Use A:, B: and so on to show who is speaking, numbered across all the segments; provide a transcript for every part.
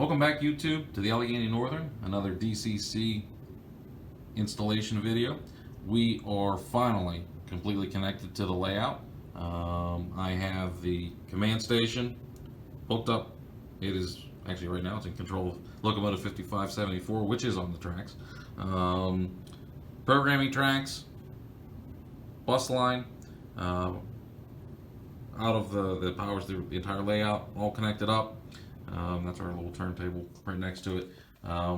A: Welcome back, YouTube, to the Allegheny Northern, another DCC installation video. We are finally completely connected to the layout. I have the command station hooked up. It is actually right now it's in control of locomotive 5574, which is on the tracks. Programming tracks, bus line, out of the powers through the entire layout, all connected up. That's our little turntable right next to it.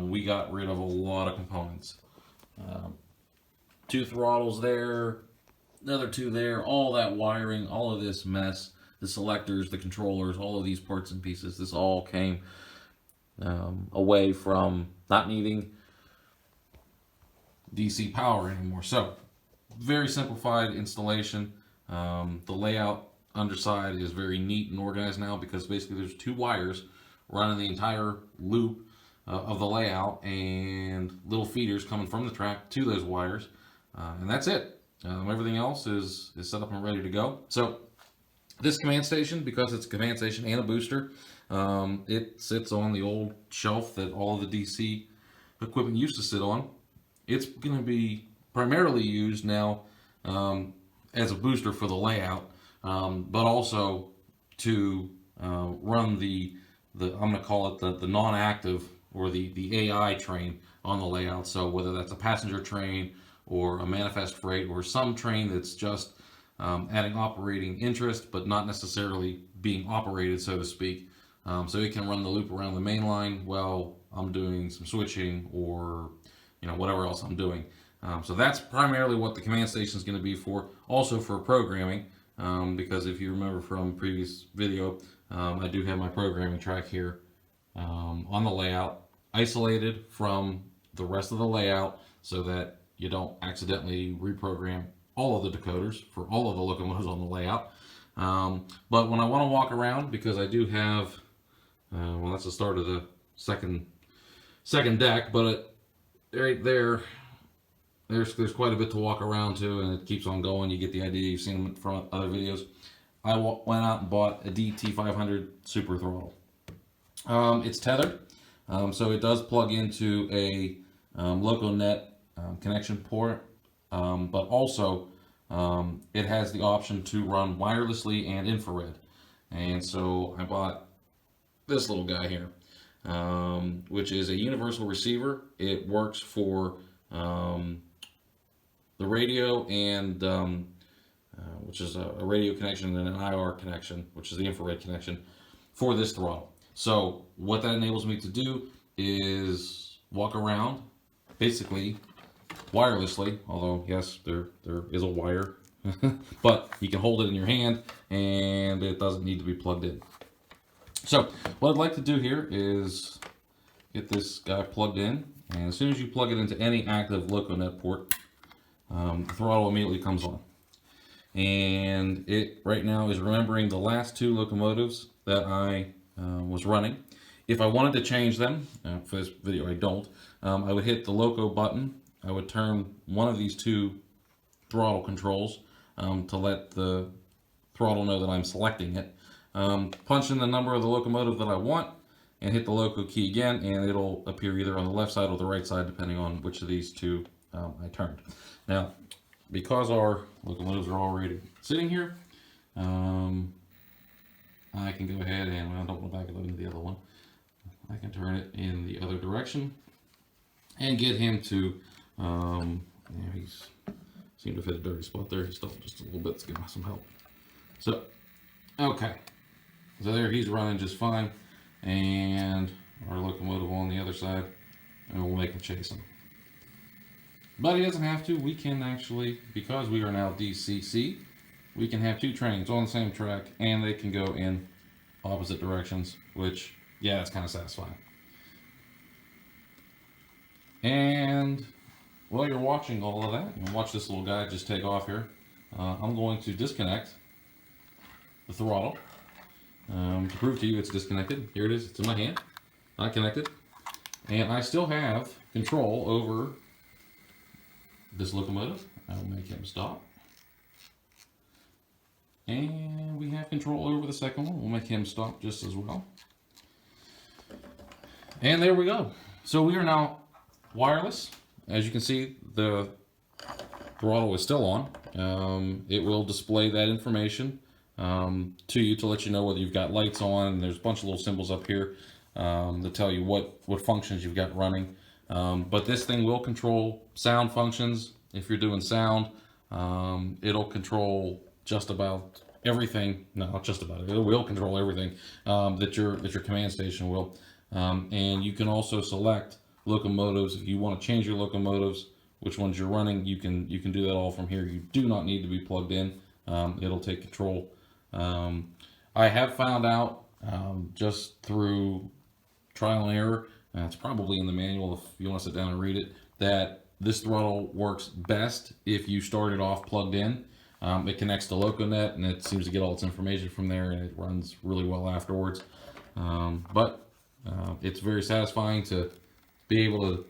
A: We got rid of a lot of components. 2 throttles there, another 2 there, all that wiring, all of this mess, the selectors, the controllers, all of these parts and pieces, this all came away from not needing DC power anymore. So, very simplified installation. The layout underside is very neat and organized now because basically there's 2 wires running the entire loop of the layout and little feeders coming from the track to those wires, and that's it. Everything else is set up and ready to go. So this command station, because it's a command station and a booster, it sits on the old shelf that all of the DC equipment used to sit on. It's going to be primarily used now as a booster for the layout, but also to run the I'm going to call it the non-active or the AI train on the layout. So whether that's a passenger train or a manifest freight or some train that's just adding operating interest but not necessarily being operated, so to speak, so it can run the loop around the main line while I'm doing some switching or whatever else I'm doing. So that's primarily what the command station is going to be for. Also for programming, because if you remember from previous video, I do have my programming track here on the layout, isolated from the rest of the layout so that you don't accidentally reprogram all of the decoders for all of the locomotives on the layout. But when I want to walk around, because I do have, well, that's the start of the second deck, but right there, there's quite a bit to walk around to, and it keeps on going. You get the idea. You've seen them from other videos. I went out and bought a DT500 Super Throttle. It's tethered, so it does plug into a LocoNet connection port, but also it has the option to run wirelessly and infrared. And so I bought this little guy here, which is a universal receiver. It works for the radio and which is a radio connection, and an IR connection, which is the infrared connection for this throttle. So what that enables me to do is walk around basically wirelessly, although yes, there is a wire, but you can hold it in your hand and it doesn't need to be plugged in. So what I'd like to do here is get this guy plugged in, and as soon as you plug it into any active LocoNet port, the throttle immediately comes on. And it right now is remembering the last 2 locomotives that I was running. If I wanted to change them, for this video I don't, I would hit the loco button. I would turn one of these 2 throttle controls to let the throttle know that I'm selecting it. Punch in the number of the locomotive that I want and hit the loco key again, and it'll appear either on the left side or the right side depending on which of these 2 I turned. Now, because our locomotives are already sitting here, I can go ahead and, well, I don't want to back it up into the other one. I can turn it in the other direction and get him to, he's seemed to have hit a dirty spot there. He's still just a little bit, let's give him some help. So, okay. So there, he's running just fine. And our locomotive on the other side, and we'll make him chase him. But he doesn't have to. We can actually, because we are now DCC, we can have 2 trains on the same track and they can go in opposite directions, which, yeah, that's kind of satisfying. And while you're watching all of that, you can watch this little guy just take off here. I'm going to disconnect the throttle to prove to you it's disconnected. Here it is. It's in my hand. Not connected. And I still have control over this locomotive. I will make him stop. And we have control over the second one. We'll make him stop just as well. And there we go. So we are now wireless. As you can see, the throttle is still on. It will display that information to you to let you know whether you've got lights on. And there's a bunch of little symbols up here to tell you what functions you've got running. But this thing will control sound functions. If you're doing sound, it'll control just about everything. No, not just about it. It will control everything that your command station will. And you can also select locomotives if you want to change your locomotives, which ones you're running. You can do that all from here. You do not need to be plugged in. It'll take control. I have found out just through trial and error, it's probably in the manual if you want to sit down and read it, that this throttle works best if you start it off plugged in. It connects to LocoNet and it seems to get all its information from there, and it runs really well afterwards. But it's very satisfying to be able to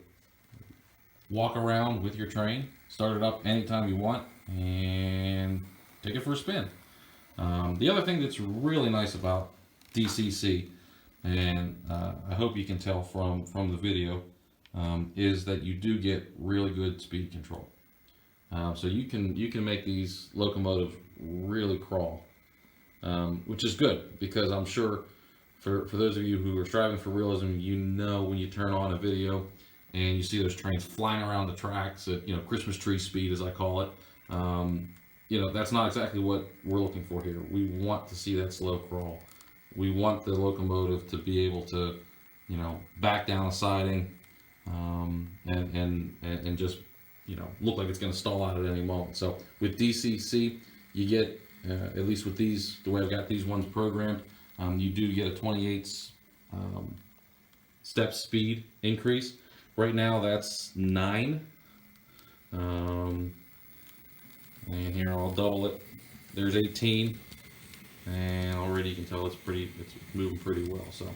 A: walk around with your train, start it up anytime you want, and take it for a spin. The other thing that's really nice about DCC, and I hope you can tell from the video, is that you do get really good speed control. So you can make these locomotives really crawl, which is good, because I'm sure for those of you who are striving for realism, you know when you turn on a video and you see those trains flying around the tracks at Christmas tree speed, as I call it. That's not exactly what we're looking for here. We want to see that slow crawl. We want the locomotive to be able to, back down a siding, and just, look like it's going to stall out at any moment. So with DCC, you get, at least with these, the way I've got these ones programmed, you do get a 28 step speed increase. Right now that's 9. And here I'll double it. There's 18, and already you can tell it's moving pretty well. So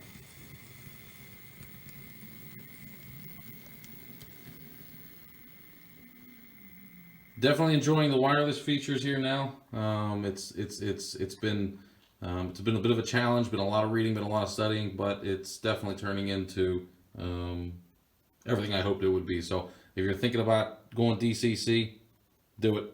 A: definitely enjoying the wireless features here now. It's been a bit of a challenge, been a lot of reading, been a lot of studying, but it's definitely turning into everything I hoped it would be. So if you're thinking about going DCC, do it.